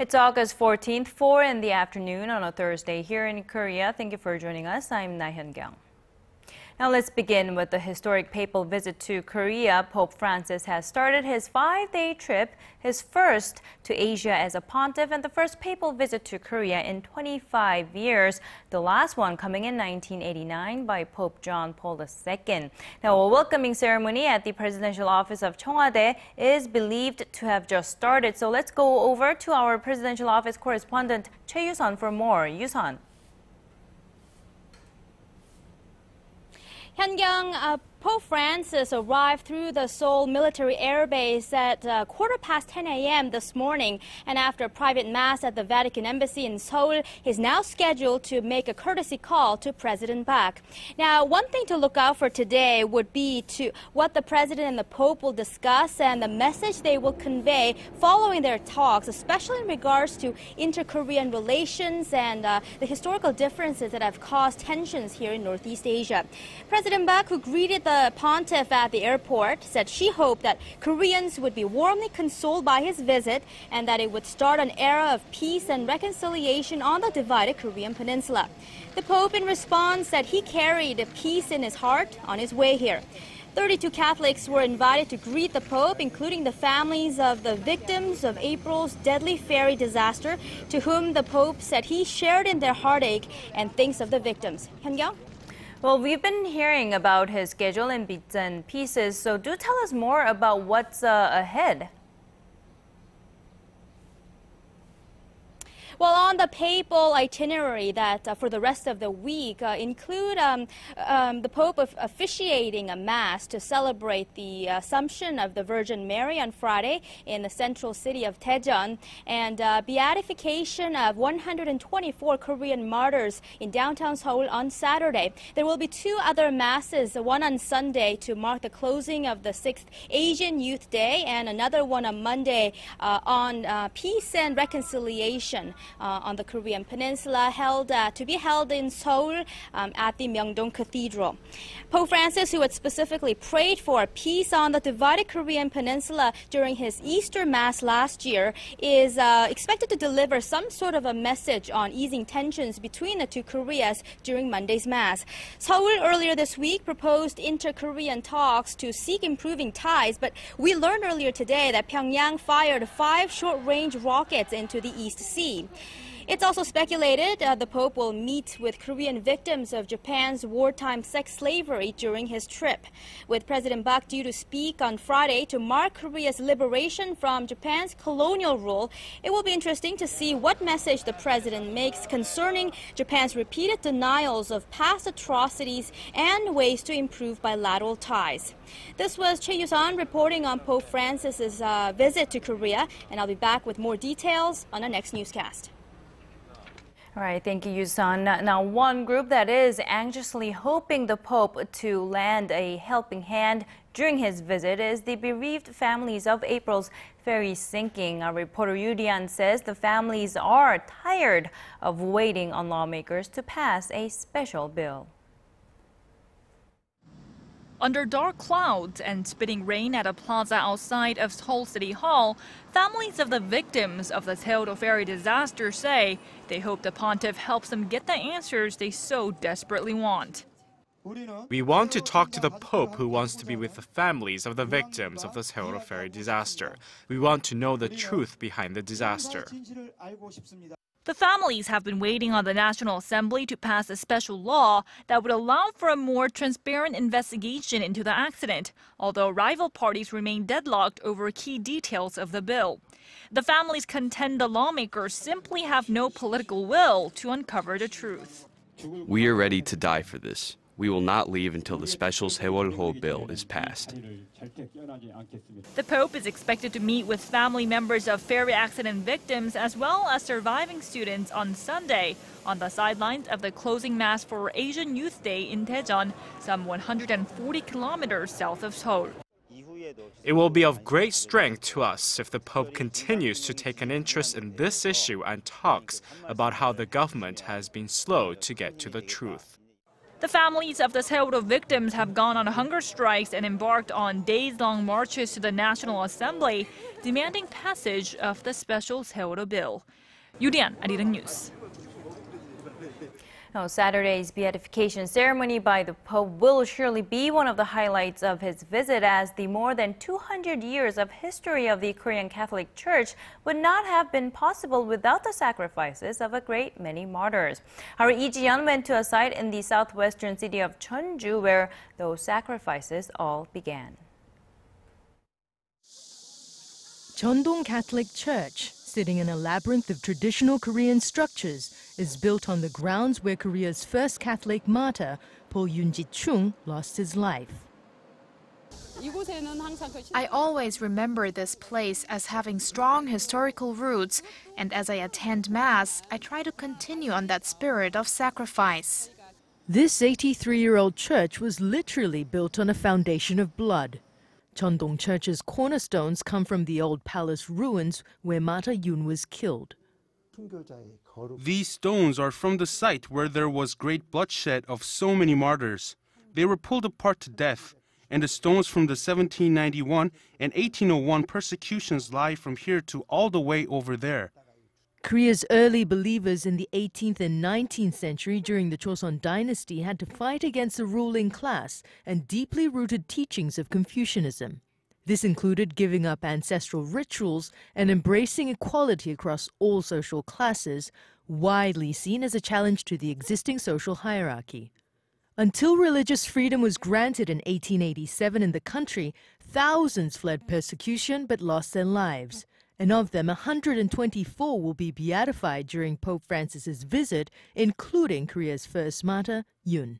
It's August 14th, 4 in the afternoon on a Thursday here in Korea. Thank you for joining us. I'm Na Hyun-kyung. Now let's begin with the historic papal visit to Korea. Pope Francis has started his 5-day trip, his first to Asia as a pontiff and the first papal visit to Korea in 25 years, the last one coming in 1989 by Pope John Paul II. Now a welcoming ceremony at the presidential office of Cheongwade is believed to have just started. So let's go over to our presidential office correspondent Choi Yoo-sun for more. Yoo-sun. Hyun-kyung, Pope Francis arrived through the Seoul military air base at 10:15 a.m. this morning, and after a private mass at the Vatican Embassy in Seoul, he's now scheduled to make a courtesy call to President Park. Now, one thing to look out for today would be to what the President and the Pope will discuss and the message they will convey following their talks, especially in regards to inter-Korean relations and the historical differences that have caused tensions here in Northeast Asia. President Park, who greeted the pontiff at the airport, said she hoped that Koreans would be warmly consoled by his visit and that it would start an era of peace and reconciliation on the divided Korean peninsula. The Pope, in response, said he carried peace in his heart on his way here. 32 Catholics were invited to greet the Pope, including the families of the victims of April's deadly ferry disaster, to whom the Pope said he shared in their heartache and thinks of the victims. Hyun-kyung? Well, we've been hearing about his schedule in bits and pieces, so do tell us more about what's ahead. Well, on the papal itinerary that for the rest of the week include the Pope officiating a mass to celebrate the Assumption of the Virgin Mary on Friday in the central city of Daejeon, and beatification of 124 Korean martyrs in downtown Seoul on Saturday. There will be 2 other masses, one on Sunday to mark the closing of the 6th Asian Youth Day, and another one on Monday on peace and reconciliation on the Korean peninsula, to be held in Seoul at the Myeongdong Cathedral. Pope Francis, who had specifically prayed for peace on the divided Korean peninsula during his Easter Mass last year, is expected to deliver some sort of a message on easing tensions between the 2 Koreas during Monday's Mass. Seoul earlier this week proposed inter-Korean talks to seek improving ties, but we learned earlier today that Pyongyang fired 5 short-range rockets into the East Sea. It's also speculated the Pope will meet with Korean victims of Japan's wartime sex slavery during his trip. With President Park due to speak on Friday to mark Korea's liberation from Japan's colonial rule, it will be interesting to see what message the president makes concerning Japan's repeated denials of past atrocities and ways to improve bilateral ties. This was Choi Yoo-sun reporting on Pope Francis's visit to Korea, and I'll be back with more details on our next newscast. All right, thank you, Yoo-sun. Now, one group that is anxiously hoping the Pope to lend a helping hand during his visit is the bereaved families of April's ferry sinking. Our reporter Yoo Li-an says the families are tired of waiting on lawmakers to pass a special bill. Under dark clouds and spitting rain at a plaza outside of Seoul City Hall, families of the victims of the Sewol-ho ferry disaster say they hope the pontiff helps them get the answers they so desperately want. We want to talk to the Pope, who wants to be with the families of the victims of the Sewol-ho ferry disaster. We want to know the truth behind the disaster. The families have been waiting on the National Assembly to pass a special law that would allow for a more transparent investigation into the accident, although rival parties remain deadlocked over key details of the bill. The families contend the lawmakers simply have no political will to uncover the truth. We are ready to die for this. We will not leave until the special Sewol-ho bill is passed. The Pope is expected to meet with family members of ferry accident victims as well as surviving students on Sunday on the sidelines of the closing mass for Asian Youth Day in Daejeon, some 140 kilometers south of Seoul. It will be of great strength to us if the Pope continues to take an interest in this issue and talks about how the government has been slow to get to the truth. The families of the Sewol-ho victims have gone on hunger strikes and embarked on days-long marches to the National Assembly, demanding passage of the special Sewol-ho bill. Yoo Li-an, ARIRANG News. Now, Saturday's beatification ceremony by the Pope will surely be one of the highlights of his visit, as the more than 200 years of history of the Korean Catholic Church would not have been possible without the sacrifices of a great many martyrs. Our Lee Ji-yeon went to a site in the southwestern city of Cheonju where those sacrifices all began. Cheondong Catholic Church, sitting in a labyrinth of traditional Korean structures, is built on the grounds where Korea's first Catholic martyr, Po Yoon-ji-chung, lost his life. I always remember this place as having strong historical roots, and as I attend Mass, I try to continue on that spirit of sacrifice. This 83-year-old church was literally built on a foundation of blood. Cheondong Church's cornerstones come from the old palace ruins where Martyr Yoon was killed. These stones are from the site where there was great bloodshed of so many martyrs. They were pulled apart to death, and the stones from the 1791 and 1801 persecutions lie from here to all the way over there. Korea's early believers in the 18th and 19th century during the Joseon dynasty had to fight against the ruling class and deeply rooted teachings of Confucianism. This included giving up ancestral rituals and embracing equality across all social classes, widely seen as a challenge to the existing social hierarchy. Until religious freedom was granted in 1887 in the country, thousands fled persecution but lost their lives. And of them, 124 will be beatified during Pope Francis's visit, including Korea's first martyr, Yoon.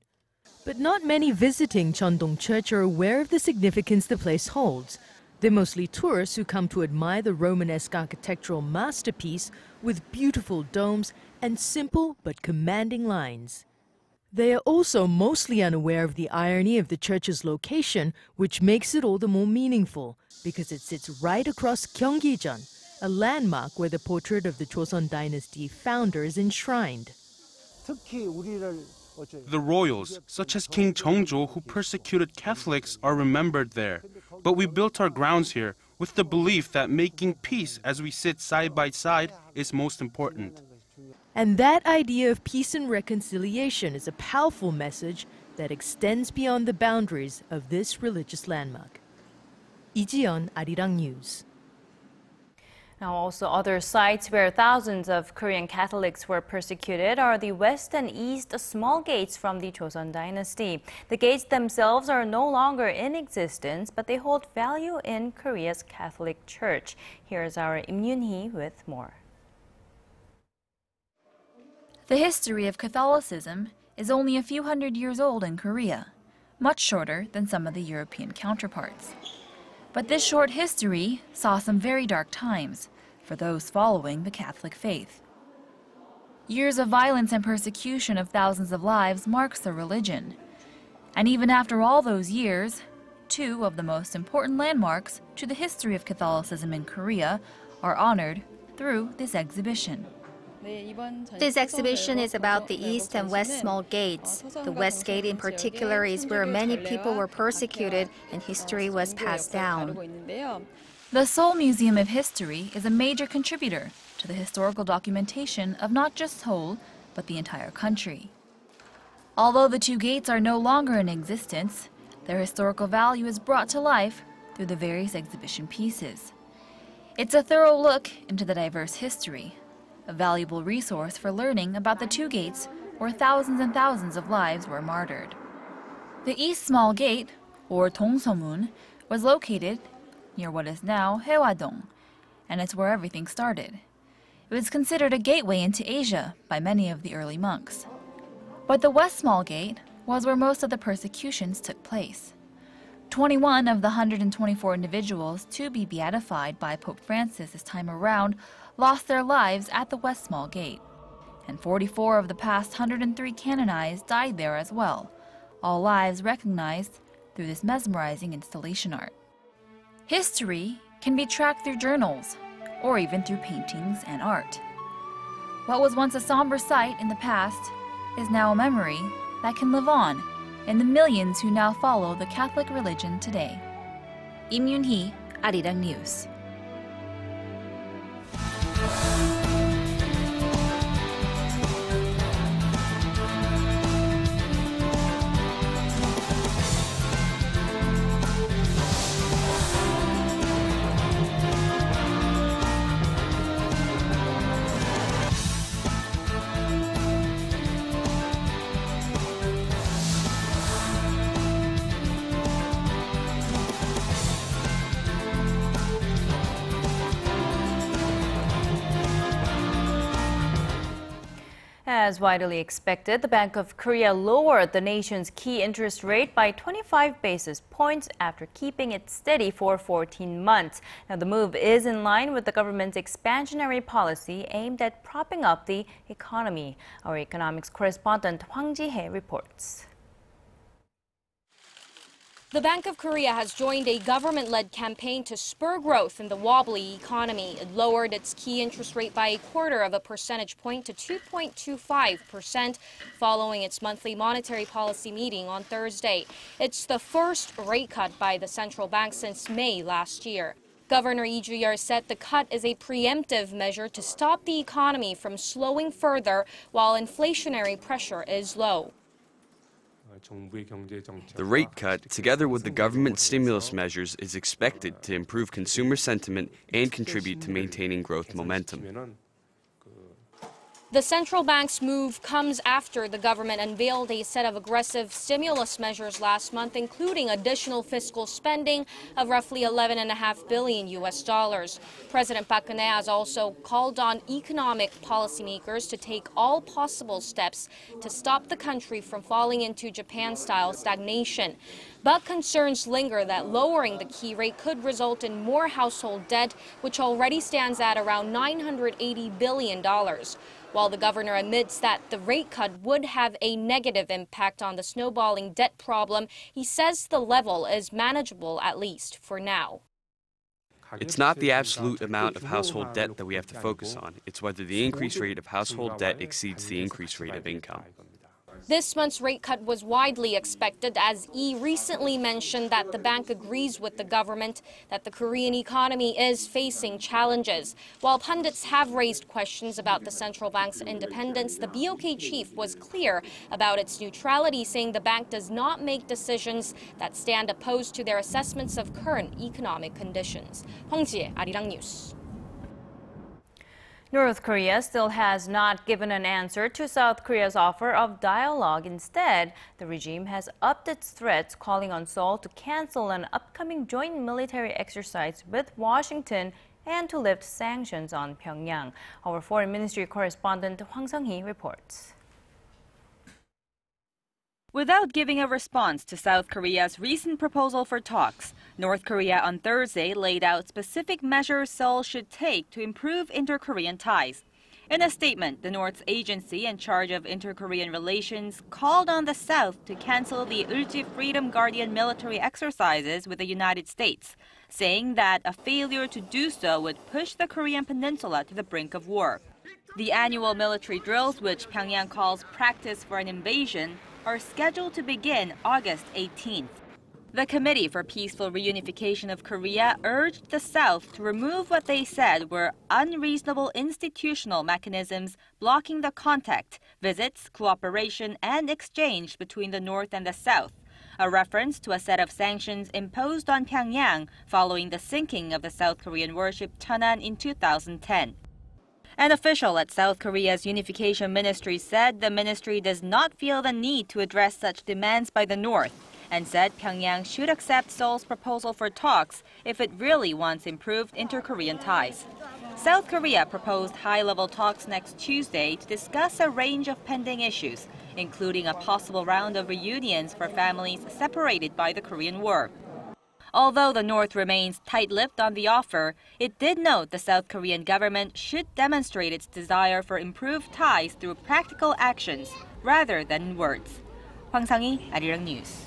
But not many visiting Cheondong Church are aware of the significance the place holds. They're mostly tourists who come to admire the Romanesque architectural masterpiece with beautiful domes and simple but commanding lines. They are also mostly unaware of the irony of the church's location, which makes it all the more meaningful, because it sits right across Gyeonggi-jeon, a landmark where the portrait of the Joseon dynasty founder is enshrined. The royals, such as King Jeongjo, who persecuted Catholics, are remembered there. But we built our grounds here with the belief that making peace as we sit side by side is most important. And that idea of peace and reconciliation is a powerful message that extends beyond the boundaries of this religious landmark. Lee Ji-yeon, ARIRANG News. Now, also other sites where thousands of Korean Catholics were persecuted are the west and east small gates from the Joseon dynasty. The gates themselves are no longer in existence, but they hold value in Korea's Catholic Church. Here's our Im Yoon-hee with more. The history of Catholicism is only a few hundred years old in Korea, much shorter than some of the European counterparts. But this short history saw some very dark times for those following the Catholic faith. Years of violence and persecution of thousands of lives marks the religion. And even after all those years, two of the most important landmarks to the history of Catholicism in Korea are honored through this exhibition. This exhibition is about the east and west small gates. The west gate in particular is where many people were persecuted and history was passed down. The Seoul Museum of History is a major contributor to the historical documentation of not just Seoul, but the entire country. Although the two gates are no longer in existence, their historical value is brought to life through the various exhibition pieces. It's a thorough look into the diverse history, a valuable resource for learning about the two gates where thousands and thousands of lives were martyred. The East Small Gate, or Dongseomun, was located near what is now Haewadong, and it's where everything started. It was considered a gateway into Asia by many of the early monks. But the West Small Gate was where most of the persecutions took place. 21 of the 124 individuals to be beatified by Pope Francis this time around lost their lives at the West Small Gate, and 44 of the past 103 canonized died there as well, all lives recognized through this mesmerizing installation art. History can be tracked through journals, or even through paintings and art. What was once a somber sight in the past is now a memory that can live on in the millions who now follow the Catholic religion today. Im Yoon-hee, ARIRANG News. As widely expected, the Bank of Korea lowered the nation's key interest rate by 25 basis points after keeping it steady for 14 months. Now, the move is in line with the government's expansionary policy aimed at propping up the economy. Our economics correspondent Hwang Ji-hye reports. The Bank of Korea has joined a government-led campaign to spur growth in the wobbly economy. It lowered its key interest rate by 0.25 percentage point to 2.25% following its monthly monetary policy meeting on Thursday. It's the first rate cut by the central bank since May last year. Governor Lee Ju-yeol said the cut is a preemptive measure to stop the economy from slowing further while inflationary pressure is low. The rate cut, together with the government stimulus measures, is expected to improve consumer sentiment and contribute to maintaining growth momentum. The central bank's move comes after the government unveiled a set of aggressive stimulus measures last month, including additional fiscal spending of roughly $11.5 billion. President Park Geun-hye has also called on economic policymakers to take all possible steps to stop the country from falling into Japan-style stagnation. But concerns linger that lowering the key rate could result in more household debt, which already stands at around $980 billion. While the governor admits that the rate cut would have a negative impact on the snowballing debt problem, he says the level is manageable, at least for now. It's not the absolute amount of household debt that we have to focus on. It's whether the increased rate of household debt exceeds the increased rate of income. This month's rate cut was widely expected as Lee recently mentioned that the bank agrees with the government that the Korean economy is facing challenges. While pundits have raised questions about the central bank's independence, the BOK chief was clear about its neutrality, saying the bank does not make decisions that stand opposed to their assessments of current economic conditions. Hwang Ji-hye, ARIRANG News. North Korea still has not given an answer to South Korea's offer of dialogue. Instead, the regime has upped its threats, calling on Seoul to cancel an upcoming joint military exercise with Washington and to lift sanctions on Pyongyang. Our Foreign Ministry correspondent Hwang Sung-hee reports. Without giving a response to South Korea's recent proposal for talks, North Korea on Thursday laid out specific measures Seoul should take to improve inter-Korean ties. In a statement, the North's agency in charge of inter-Korean relations called on the South to cancel the Ulji Freedom Guardian military exercises with the United States, saying that a failure to do so would push the Korean peninsula to the brink of war. The annual military drills, which Pyongyang calls practice for an invasion, are scheduled to begin August 18th. The Committee for Peaceful Reunification of Korea urged the South to remove what they said were unreasonable institutional mechanisms blocking the contact, visits, cooperation, and exchange between the North and the South, a reference to a set of sanctions imposed on Pyongyang following the sinking of the South Korean warship Cheonan in 2010. An official at South Korea's Unification Ministry said the ministry does not feel the need to address such demands by the North, and said Pyongyang should accept Seoul's proposal for talks if it really wants improved inter-Korean ties. South Korea proposed high-level talks next Tuesday to discuss a range of pending issues, including a possible round of reunions for families separated by the Korean War. Although the North remains tight-lipped on the offer, it did note the South Korean government should demonstrate its desire for improved ties through practical actions rather than in words. Hwang Sang-hee, ARIRANG News.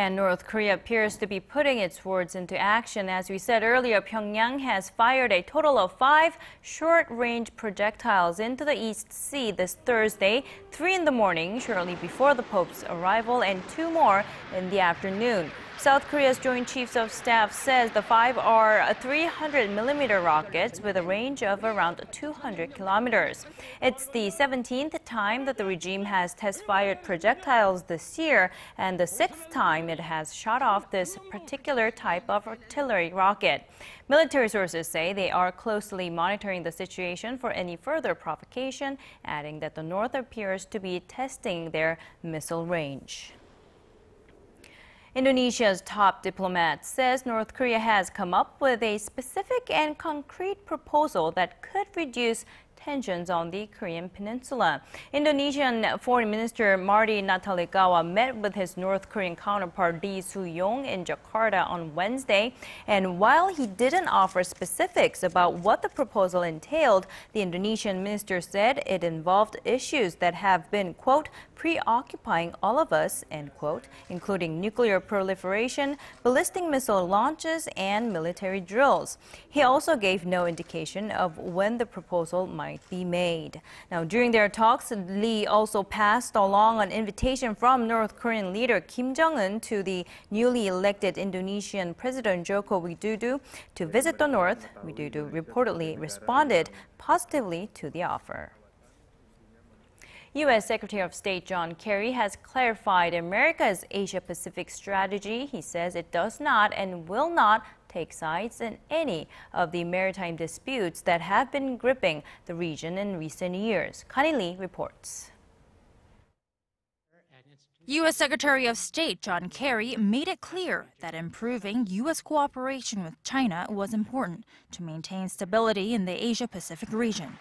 And North Korea appears to be putting its words into action. As we said earlier, Pyongyang has fired a total of 5 short-range projectiles into the East Sea this Thursday, 3 in the morning, shortly before the Pope's arrival, and 2 more in the afternoon. South Korea's Joint Chiefs of Staff says the 5 are 300mm rockets with a range of around 200 kilometers. It's the 17th time that the regime has test-fired projectiles this year, and the 6th time it has shot off this particular type of artillery rocket. Military sources say they are closely monitoring the situation for any further provocation, adding that the North appears to be testing their missile range. Indonesia's top diplomat says North Korea has come up with a specific and concrete proposal that could reduce tensions on the Korean peninsula. Indonesian Foreign Minister Marty Natalegawa met with his North Korean counterpart Lee Soo-yong in Jakarta on Wednesday. And while he didn't offer specifics about what the proposal entailed, the Indonesian minister said it involved issues that have been, quote, preoccupying all of us, end quote, including nuclear proliferation, ballistic missile launches, and military drills. He also gave no indication of when the proposal might be made. Now, during their talks, Lee also passed along an invitation from North Korean leader Kim Jong-un to the newly elected Indonesian President Joko Widodo to visit the North. Widodo reportedly responded positively to the offer. U.S. Secretary of State John Kerry has clarified America's Asia-Pacific strategy. He says it does not and will not take sides in any of the maritime disputes that have been gripping the region in recent years. Connie Lee reports. U.S. Secretary of State John Kerry made it clear that improving U.S. cooperation with China was important to maintain stability in the Asia-Pacific region.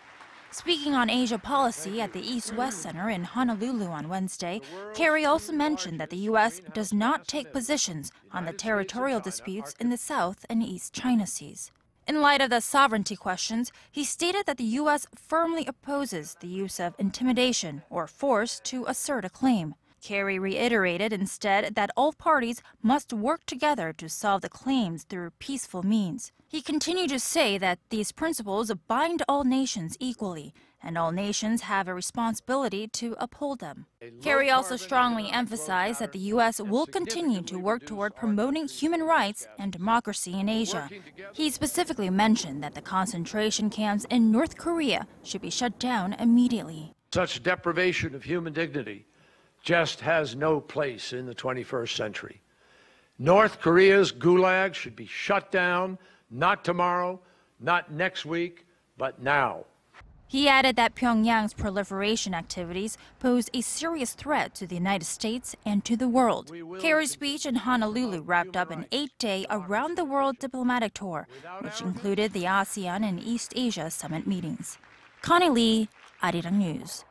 Speaking on Asia policy at the East-West Center in Honolulu on Wednesday, Kerry also mentioned that the U.S. does not take positions on the territorial disputes in the South and East China Seas. In light of the sovereignty questions, he stated that the U.S. firmly opposes the use of intimidation or force to assert a claim. Kerry reiterated instead that all parties must work together to solve the claims through peaceful means. He continued to say that these principles bind all nations equally, and all nations have a responsibility to uphold them. Kerry also strongly emphasized that the U.S. will continue to work toward promoting human rights and democracy in Asia. He specifically mentioned that the concentration camps in North Korea should be shut down immediately. Such deprivation of human dignity just has no place in the 21st century. North Korea's gulag should be shut down, not tomorrow, not next week, but now. He added that Pyongyang's proliferation activities pose a serious threat to the United States and to the world. Kerry's speech in Honolulu wrapped up an 8-day around-the-world diplomatic tour, which included the ASEAN and East Asia summit meetings. Connie Lee, ARIRANG News.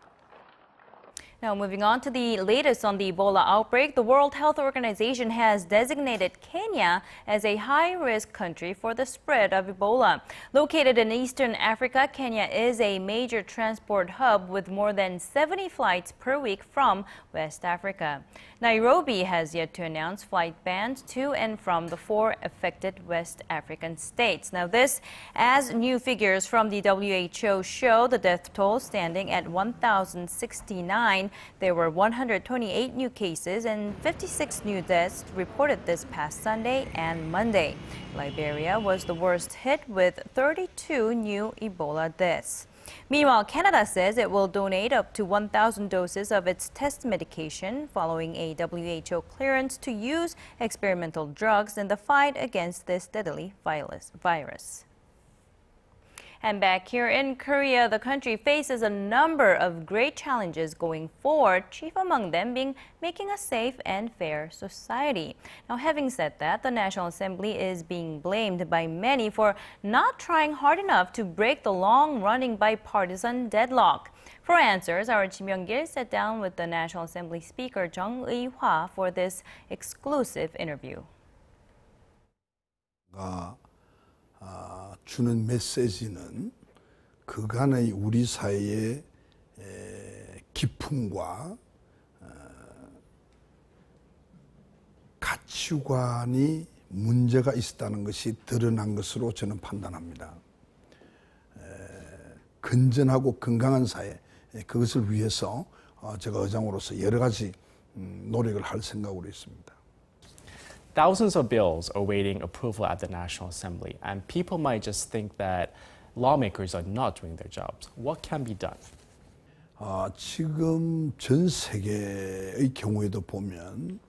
Now, moving on to the latest on the Ebola outbreak, the World Health Organization has designated Kenya as a high-risk country for the spread of Ebola. Located in eastern Africa, Kenya is a major transport hub with more than 70 flights per week from West Africa. Nairobi has yet to announce flight bans to and from the 4 affected West African states. Now, this as new figures from the WHO show the death toll standing at 1,069. There were 128 new cases and 56 new deaths reported this past Sunday and Monday. Liberia was the worst hit with 32 new Ebola deaths. Meanwhile, Canada says it will donate up to 1,000 doses of its test medication following a WHO clearance to use experimental drugs in the fight against this deadly virus. And back here in Korea, the country faces a number of great challenges going forward, chief among them being making a safe and fair society. Now, having said that, the National Assembly is being blamed by many for not trying hard enough to break the long-running bipartisan deadlock. For answers, our Ji Myung-gil sat down with the National Assembly Speaker Jung Eui-hwa for this exclusive interview. 주는 메시지는 그간의 우리 사이의 기품과 가치관이 문제가 있었다는 것이 드러난 것으로 저는 판단합니다. 건전하고 건강한 사회, 그것을 위해서 제가 의장으로서 여러 가지 노력을 할 생각으로 있습니다. Thousands of bills awaiting approval at the National Assembly, and people might just think that lawmakers are not doing their jobs. What can be done? 지금 전 세계의 경우에도 보면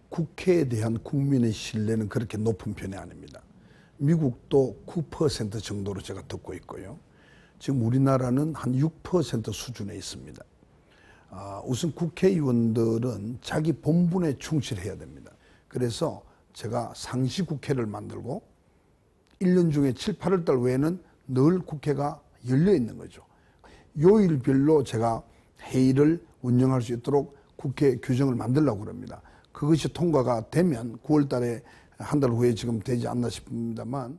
국회에 대한 국민의 신뢰는 그렇게 높은 편이 아닙니다. 미국도 9% 정도로 제가 듣고 있고요. 지금 우리나라는 한 6% 수준에 있습니다. 우선 국회의원들은 자기 본분에 충실해야 됩니다. 그래서 제가 상시국회를 만들고 1년 중에 7, 8월 달 외에는 늘 국회가 열려 있는 거죠. 요일별로 제가 회의를 운영할 수 있도록 국회 규정을 만들려고 합니다. 그것이 통과가 되면 9월 달에 한 달 후에 지금 되지 않나 싶습니다만.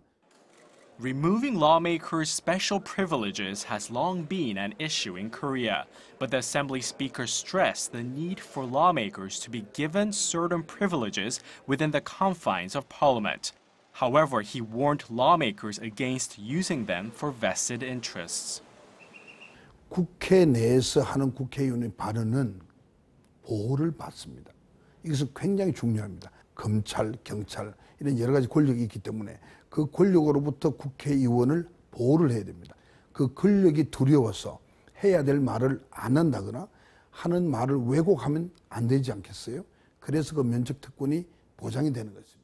Removing lawmakers' special privileges has long been an issue in Korea, but the Assembly Speaker stressed the need for lawmakers to be given certain privileges within the confines of Parliament. However, he warned lawmakers against using them for vested interests. 국회 내에서 하는 국회의원의 발언은 보호를 받습니다. 이것은 굉장히 중요합니다. 검찰, 경찰 이런 여러 가지 권력이 있기 때문에 그 권력으로부터 국회의원을 보호를 해야 됩니다. 그 권력이 두려워서 해야 될 말을 안 한다거나 하는 말을 왜곡하면 안 되지 않겠어요? 그래서 그 면책특권이 보장이 되는 것입니다.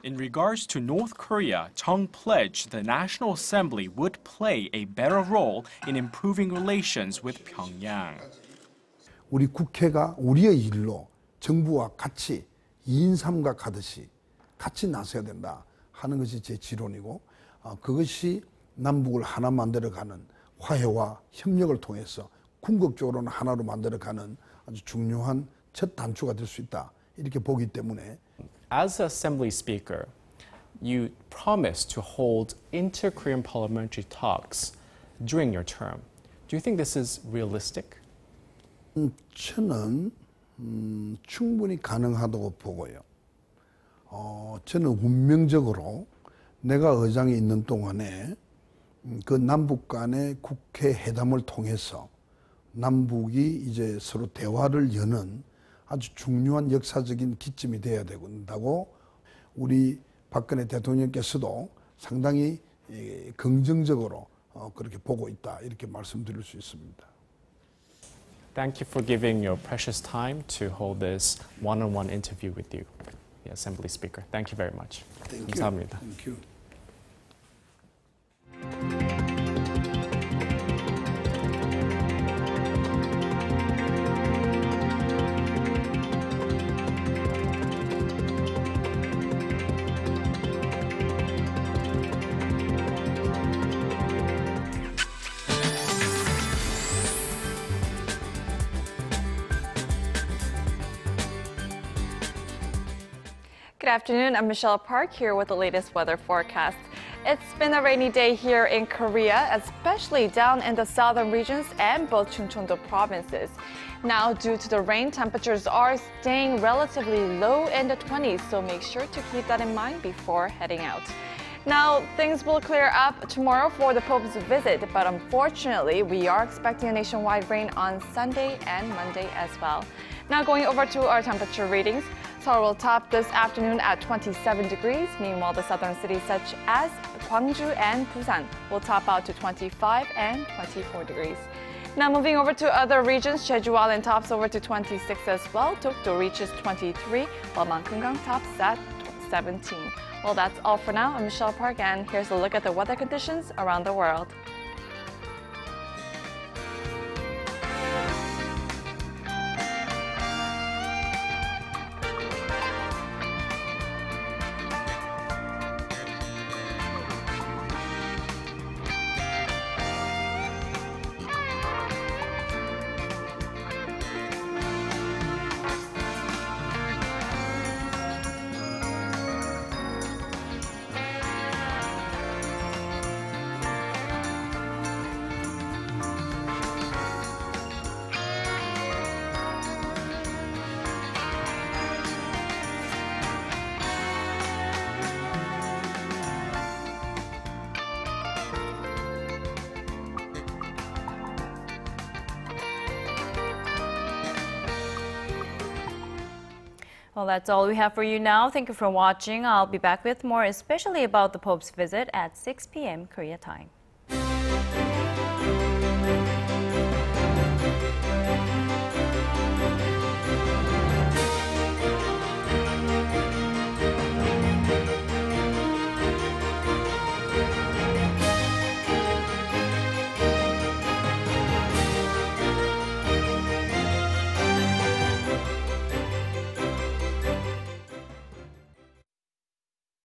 In regards to North Korea, Chung pledged the National Assembly would play a better role in improving relations with Pyongyang. 우리 국회가 우리의 일로 정부와 같이 2인 3각 하듯이 같이 나서야 된다 하는 것이 제 지론이고 그것이 남북을 하나 만들어가는 화해와 협력을 통해서 궁극적으로는 하나로 만들어가는 아주 중요한 첫 단추가 될 수 있다 이렇게 보기 때문에 As Assembly Speaker, you promised to hold inter-Korean parliamentary talks during your term. Do you think this is realistic? 저는 충분히 가능하다고 보고요. 저는 운명적으로 내가 의장이 있는 동안에 그 남북 간의 국회 회담을 통해서 남북이 이제 서로 대화를 여는 아주 중요한 역사적인 기점이 되어야 된다고 우리 박근혜 대통령께서도 상당히 긍정적으로 그렇게 보고 있다 이렇게 말씀드릴 수 있습니다. Thank you for giving your precious time to hold this one-on-one interview with you, the Assembly Speaker. Thank you very much. Thank 감사합니다. you. Thank you. Good afternoon, I'm Michelle Park here with the latest weather forecast. It's been a rainy day here in Korea, especially down in the southern regions and both Chungcheong-do provinces. Now, due to the rain, temperatures are staying relatively low in the 20s, so make sure to keep that in mind before heading out. Now, things will clear up tomorrow for the Pope's visit, but unfortunately, we are expecting a nationwide rain on Sunday and Monday as well. Now, going over to our temperature readings. Seoul will top this afternoon at 27 degrees. Meanwhile, the southern cities such as Gwangju and Busan will top out to 25 and 24 degrees. Now moving over to other regions, Jeju Island tops over to 26 as well. Dokdo reaches 23, while Mankungang tops at 17. Well, that's all for now. I'm Michelle Park, and here's a look at the weather conditions around the world. Well, that's all we have for you now. Thank you for watching. I'll be back with more, especially about the Pope's visit at 6 p.m. Korea time.